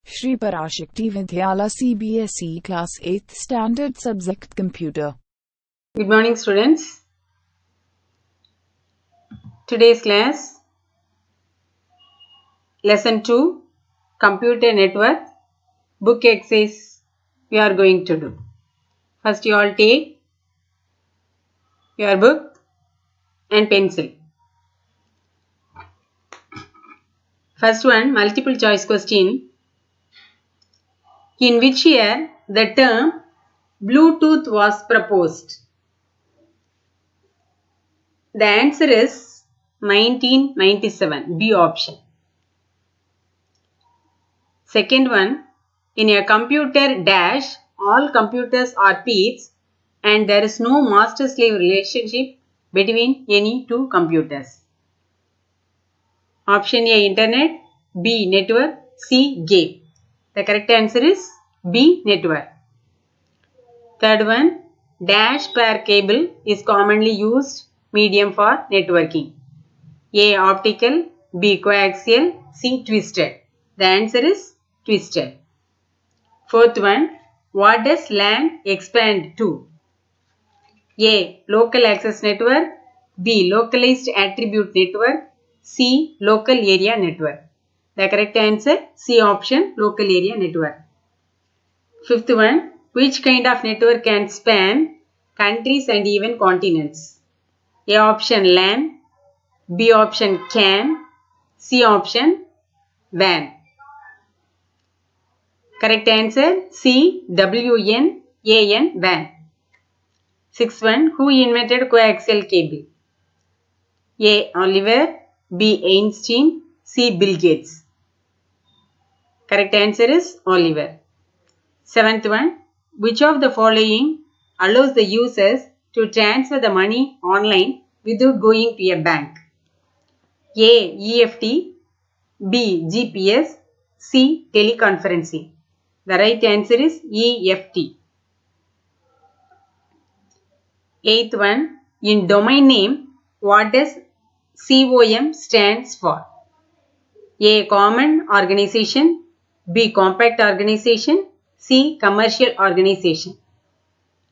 Shri Parashakti Vidyala CBSE Class 8th Standard Subject Computer. Good morning students. Today's class, Lesson 2, Computer Network, book exercise we are going to do. First you all take your book and pencil. First one, multiple choice question. In which year the term Bluetooth was proposed? The answer is 1997, B option. Second one, in a computer dash, all computers are peers and there is no master-slave relationship between any two computers. Option A, internet, B, network, C, game. The correct answer is B, network. Third one, dash pair cable is commonly used medium for networking. A, optical, B, coaxial, C, twisted. The answer is twisted. Fourth one, what does LAN expand to? A, local access network, B, localized attribute network, C, local area network. The correct answer, C option, local area network. Fifth one, which kind of network can span countries and even continents? A option LAN, B option CAN, C option WAN. Correct answer, C, WAN, WAN. Sixth one, who invented coaxial cable? A, Oliver, B, Einstein, C, Bill Gates. Correct answer is Oliver. Seventh one, which of the following allows the users to transfer the money online without going to a bank? A, EFT, B, GPS, C, teleconferencing. The right answer is EFT. Eighth one, in domain name, what does COM stands for? A, common organization, B, compact organization, C, commercial organization.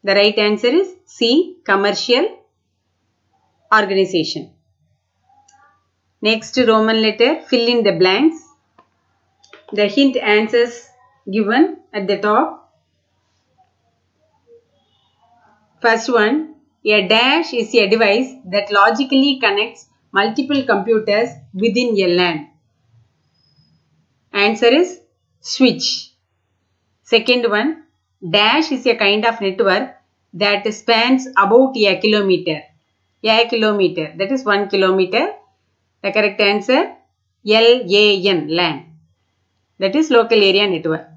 The right answer is C, commercial organization. Next Roman letter, fill in the blanks. The hint answers given at the top. First one, a dash is a device that logically connects multiple computers within a LAN. Answer is switch. Second one, dash is a kind of network that spans about a kilometer. A kilometer, that is 1 kilometer. The correct answer, LAN, LAN. That is local area network.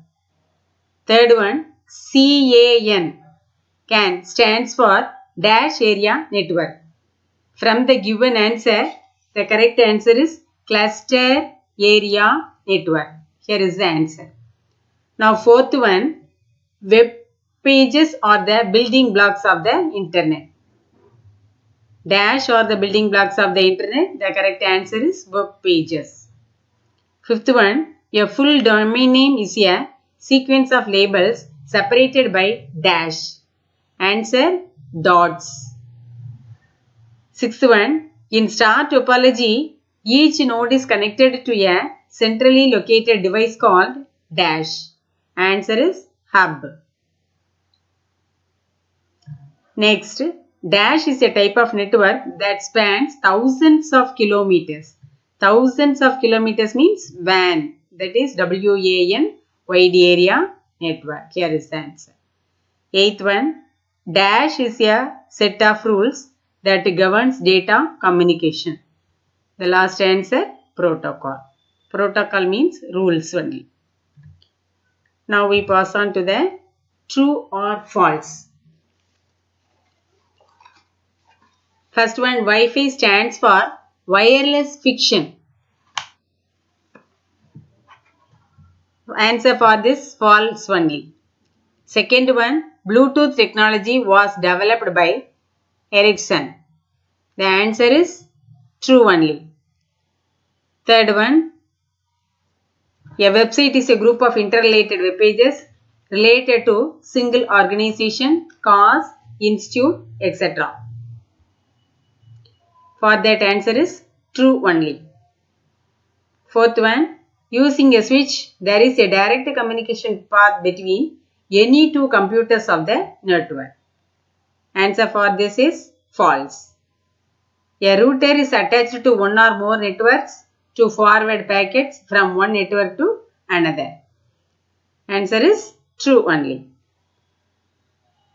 Third one, CAN stands for dash area network. From the given answer, the correct answer is cluster area network. Here is the answer. Now fourth one, web pages are the building blocks of the internet. Dash are the building blocks of the internet. The correct answer is web pages. Fifth one, a full domain name is a sequence of labels separated by dash. Answer, dots. Sixth one, in star topology, each node is connected to a centrally located device called dash. Answer is hub. Next, dash is a type of network that spans thousands of kilometers. Thousands of kilometers means WAN. That is WAN, wide area network. Here is the answer. Eighth one, dash is a set of rules that governs data communication. The last answer, protocol. Protocol means rules only. Now we pass on to the true or false. First one, Wi-Fi stands for wireless fiction. Answer for this, false only. Second one, Bluetooth technology was developed by Ericsson. The answer is true only. Third one, A website is a group of interrelated web pages related to single organization, cause, institute, etc. For that, answer is true only. Fourth one, using a switch, there is a direct communication path between any two computers of the network. Answer for this is false. A router is attached to one or more networks to forward packets from one network to another. Answer is true only.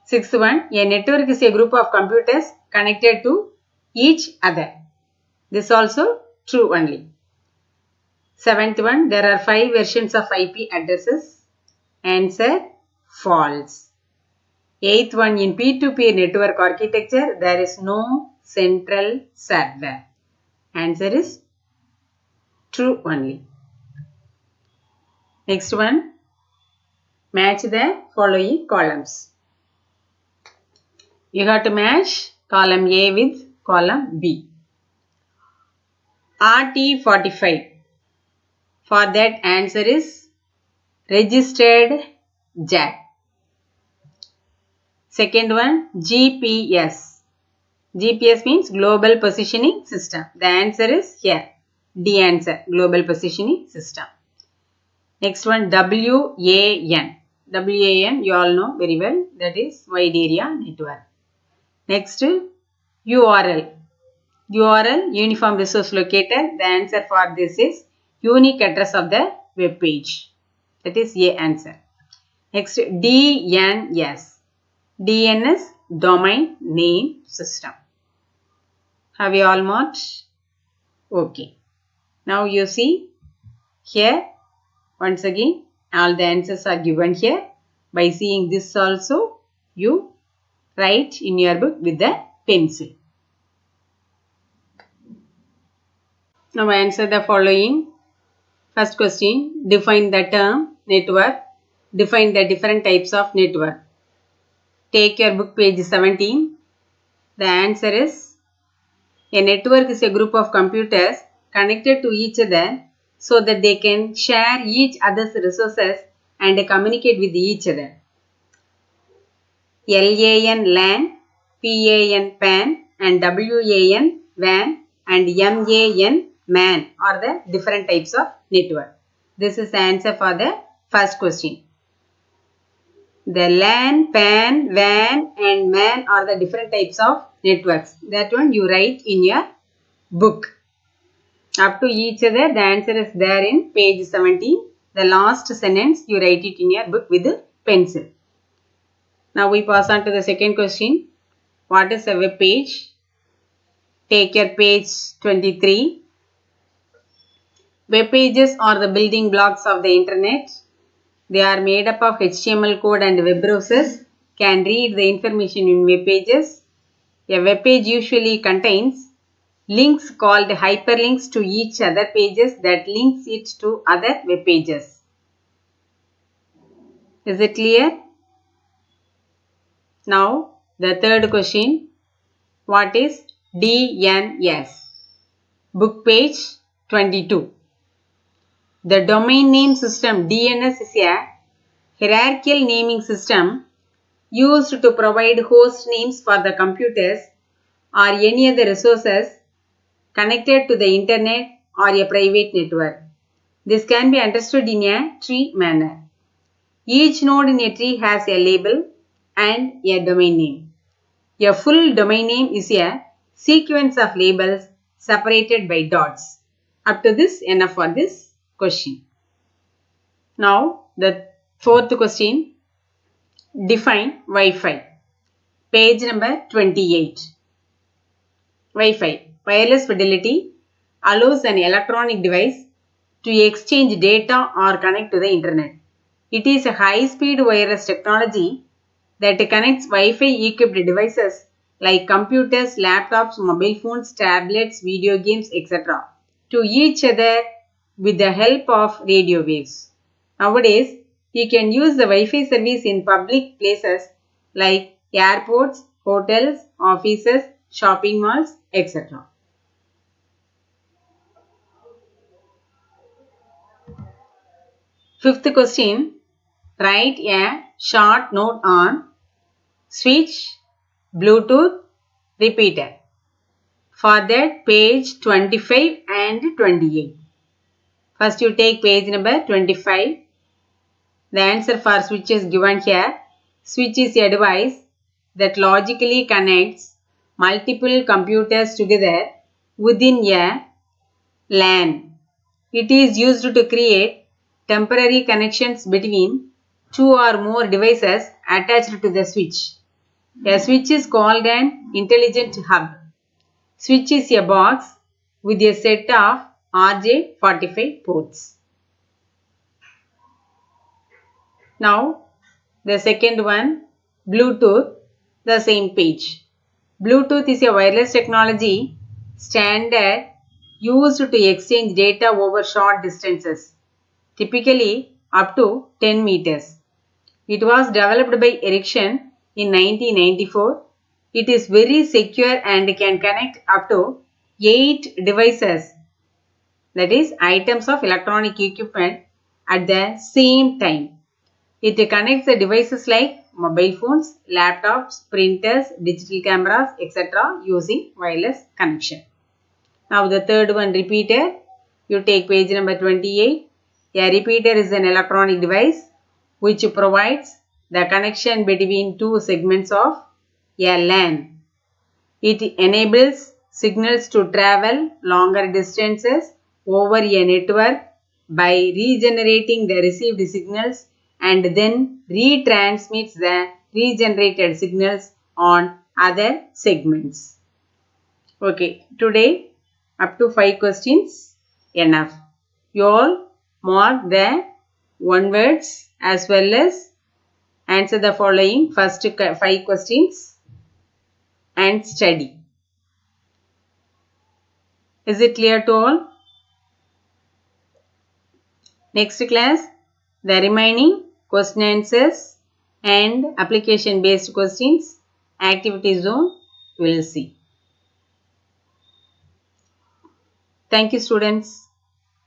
Sixth one, a network is a group of computers connected to each other. This also true only. Seventh one, there are 5 versions of IP addresses. Answer false. Eighth one, in P2P network architecture, there is no central server. Answer is true only. Next one, match the following columns. You have to match column A with column B. RT45. For that, answer is registered jack. Second one, GPS. GPS means Global Positioning System. The answer is here. D answer, Global Positioning System. Next one, WAN. WAN, you all know very well, that is Wide Area Network. Next, URL. URL, Uniform Resource Locator. The answer for this is unique address of the web page. That is A answer. Next, DNS. DNS, Domain Name System. Have you all marked? Okay. Now you see here, once again, all the answers are given here. By seeing this also, you write in your book with the pencil. Now answer the following. First question, define the term network. Define the different types of network. Take your book page 17. The answer is, a network is a group of computers connected to each other so that they can share each other's resources and communicate with each other. LAN LAN, PAN PAN and WAN WAN and MAN MAN are the different types of network. This is the answer for the first question. The LAN, PAN, WAN and MAN are the different types of networks. That one you write in your book. Up to each other, the answer is there in page 17. The last sentence you write it in your book with a pencil. Now we pass on to the second question. What is a web page? Take your page 23. Web pages are the building blocks of the internet. They are made up of HTML code and web browsers can read the information in web pages. A web page usually contains links called hyperlinks to each other pages that links it to other web pages. Is it clear? Now the third question. What is DNS? Book page 22. The domain name system DNS is a hierarchical naming system used to provide host names for the computers or any other resources connected to the internet or a private network. This can be understood in a tree manner. Each node in a tree has a label and a domain name. A full domain name is a sequence of labels separated by dots. Up to this, enough for this question. Now the fourth question. Define Wi-Fi. Page number 28. Wi-Fi, wireless fidelity, allows an electronic device to exchange data or connect to the internet. It is a high-speed wireless technology that connects Wi-Fi equipped devices like computers, laptops, mobile phones, tablets, video games, etc. to each other with the help of radio waves. Nowadays, you can use the Wi-Fi service in public places like airports, hotels, offices, shopping malls, etc. Fifth question, write a short note on switch, Bluetooth, repeater. For that, page 25 and 28. First you take page number 25. The answer for switch is given here. Switch is a device that logically connects multiple computers together within a LAN. It is used to create temporary connections between two or more devices attached to the switch. A switch is called an intelligent hub. Switch is a box with a set of RJ45 ports. Now, the second one, Bluetooth, the same page. Bluetooth is a wireless technology standard used to exchange data over short distances, typically up to 10 meters. It was developed by Ericsson in 1994. It is very secure and can connect up to 8 devices, that is items of electronic equipment, at the same time. It connects the devices like mobile phones, laptops, printers, digital cameras, etc. using wireless connection. Now the third one, repeater. You take page number 28. A repeater is an electronic device which provides the connection between two segments of a LAN. It enables signals to travel longer distances over a network by regenerating the received signals and then retransmits the regenerated signals on other segments. Okay, today up to 5 questions enough. You all mark the one words as well as answer the following first 5 questions and study. Is it clear to all? Next class, the remaining question answers and application based questions, activity zone, we will see. Thank you, students.